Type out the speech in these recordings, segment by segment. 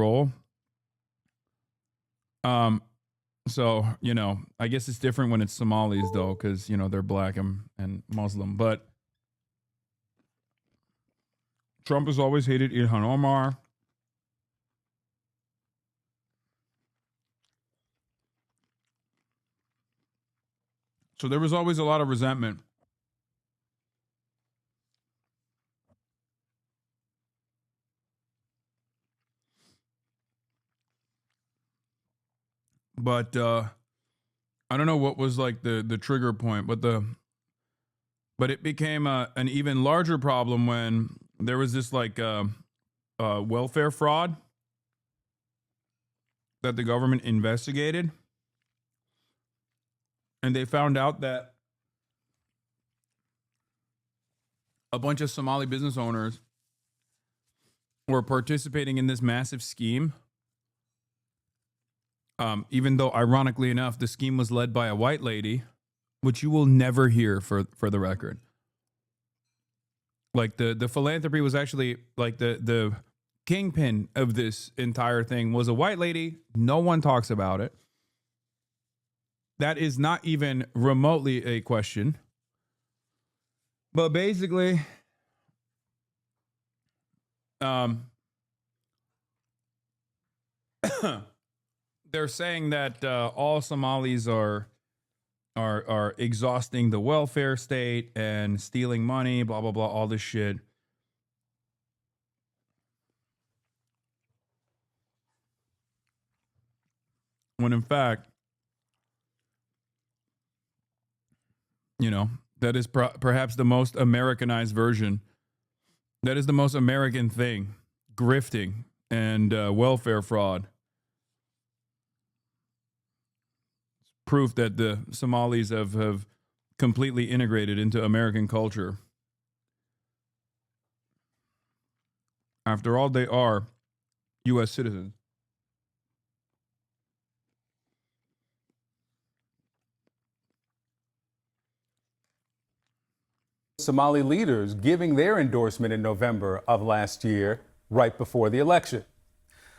role. So, you know, I guess it's different when it's Somalis though, because you know they're black and Muslim. But Trump has always hated Ilhan Omar. So there was always a lot of resentment. But I don't know what was like the trigger point, but it became an even larger problem when there was this like welfare fraud that the government investigated, and they found out that a bunch of Somali business owners were participating in this massive scheme. Even though, ironically enough, the scheme was led by a white lady, which you will never hear for the record. Like the philanthropy was actually like the kingpin of this entire thing was a white lady. No one talks about it. That is not even remotely a question. But basically, they're saying that all Somalis are exhausting the welfare state and stealing money, blah blah blah, all this shit. When in fact, you know, that is perhaps the most Americanized version. That is the most American thing: grifting and welfare fraud. Proof that the Somalis have completely integrated into American culture. After all, they are U.S. citizens. Somali leaders giving their endorsement in November of last year, right before the election.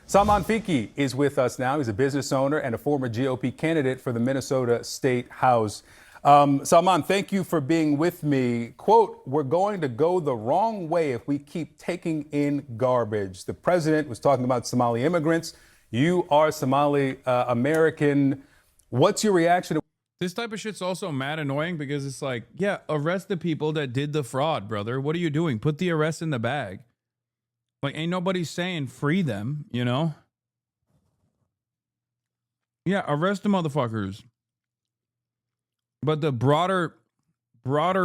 Salman Fiki is with us now. He's a business owner and a former GOP candidate for the Minnesota State House. Salman, thank you for being with me. Quote, we're going to go the wrong way if we keep taking in garbage. The president was talking about Somali immigrants. You are Somali American. What's your reaction? This type of shit's also mad annoying because it's like, yeah, arrest the people that did the fraud, brother. What are you doing? Put the arrest in the bag. Like, ain't nobody saying free them, you know? Yeah, arrest the motherfuckers. But the broader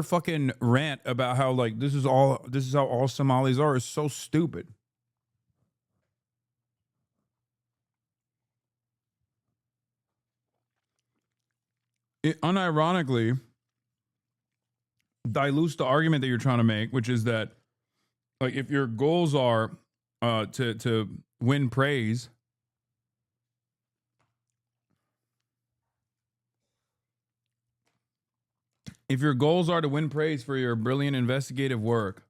fucking rant about how like this is how all Somalis are is so stupid. It unironically dilutes the argument that you're trying to make, which is that like if your goals are to win praise, if your goals are to win praise for your brilliant investigative work,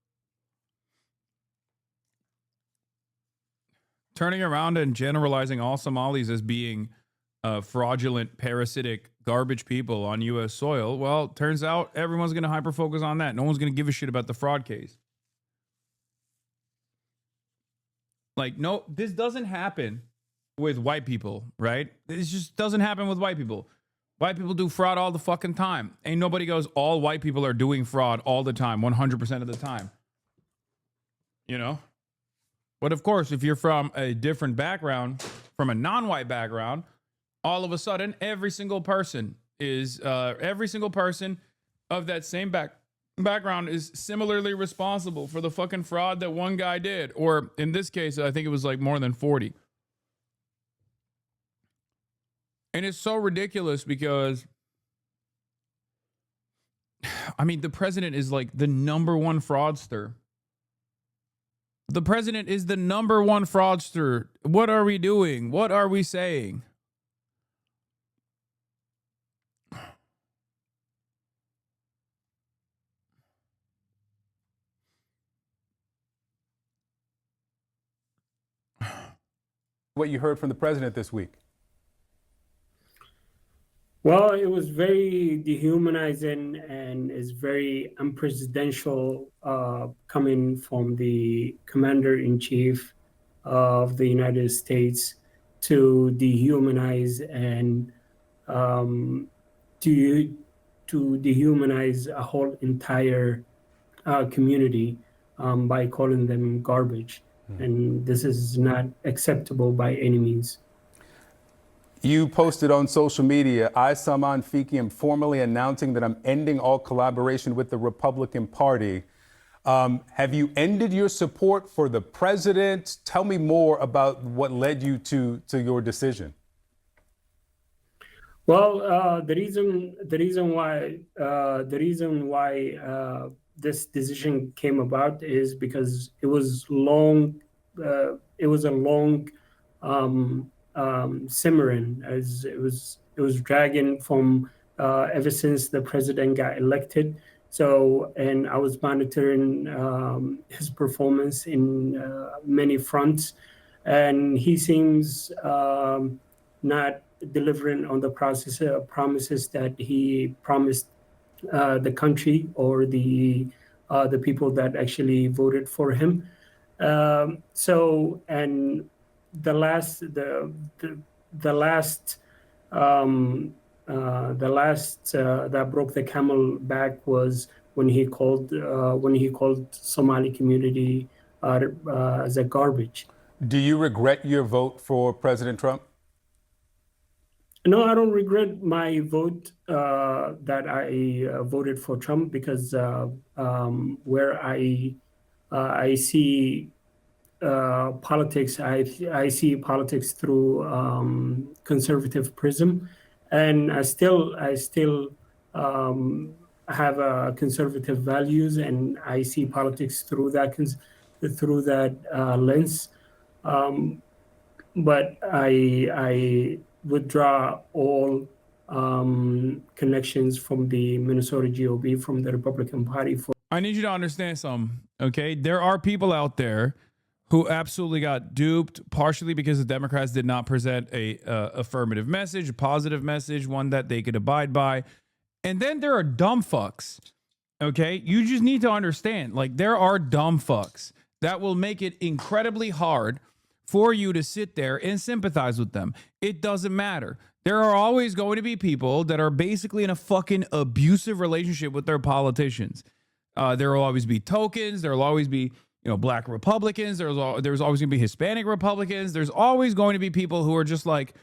turning around and generalizing all Somalis as being fraudulent, parasitic, garbage people on U.S. soil, well, turns out everyone's going to hyper-focus on that. No one's going to give a shit about the fraud case. Like, no, this doesn't happen with white people, right? This just doesn't happen with white people. White people do fraud all the fucking time. Ain't nobody goes, all white people are doing fraud all the time, 100% of the time. You know? But of course, if you're from a different background, from a non-white background, all of a sudden, every single person of that same background is similarly responsible for the fucking fraud that one guy did. Or in this case, I think it was like more than 40. And it's so ridiculous because, I mean, the president is like the number one fraudster. The president is the number one fraudster. What are we doing? What are we saying? what you heard from the president this week? Well, it was very dehumanizing and is very unpresidential coming from the commander-in-chief of the United States to dehumanize and to dehumanize a whole entire community by calling them garbage. And this is not acceptable by any means. You posted on social media, I, Salman Fiki, am formally announcing that I'm ending all collaboration with the Republican Party. Have you ended your support for the president? Tell me more about what led you to your decision. Well, the reason why this decision came about is because it was long. It was a long simmering, as it was dragging from ever since the president got elected. So, and I was monitoring his performance in many fronts, and he seems not delivering on the promises that he promised the country or the people that actually voted for him. So, and the last that broke the camel back was when he called Somali community as a garbage. Do you regret your vote for President Trump? No, I don't regret my vote that I voted for Trump, because where I see politics, I see politics through conservative prism, and I still have conservative values, and I see politics through that lens. But I withdraw all connections from the Minnesota GOP, from the Republican Party. I need you to understand something, okay? There are people out there who absolutely got duped, partially because the Democrats did not present a affirmative message, a positive message, one that they could abide by. And then there are dumb fucks, okay? You just need to understand, like, there are dumb fucks that will make it incredibly hard for you to sit there and sympathize with them. It doesn't matter. There are always going to be people that are basically in a fucking abusive relationship with their politicians. There will always be tokens. There will always be, black Republicans. There's always going to be Hispanic Republicans. There's always going to be people who are just like,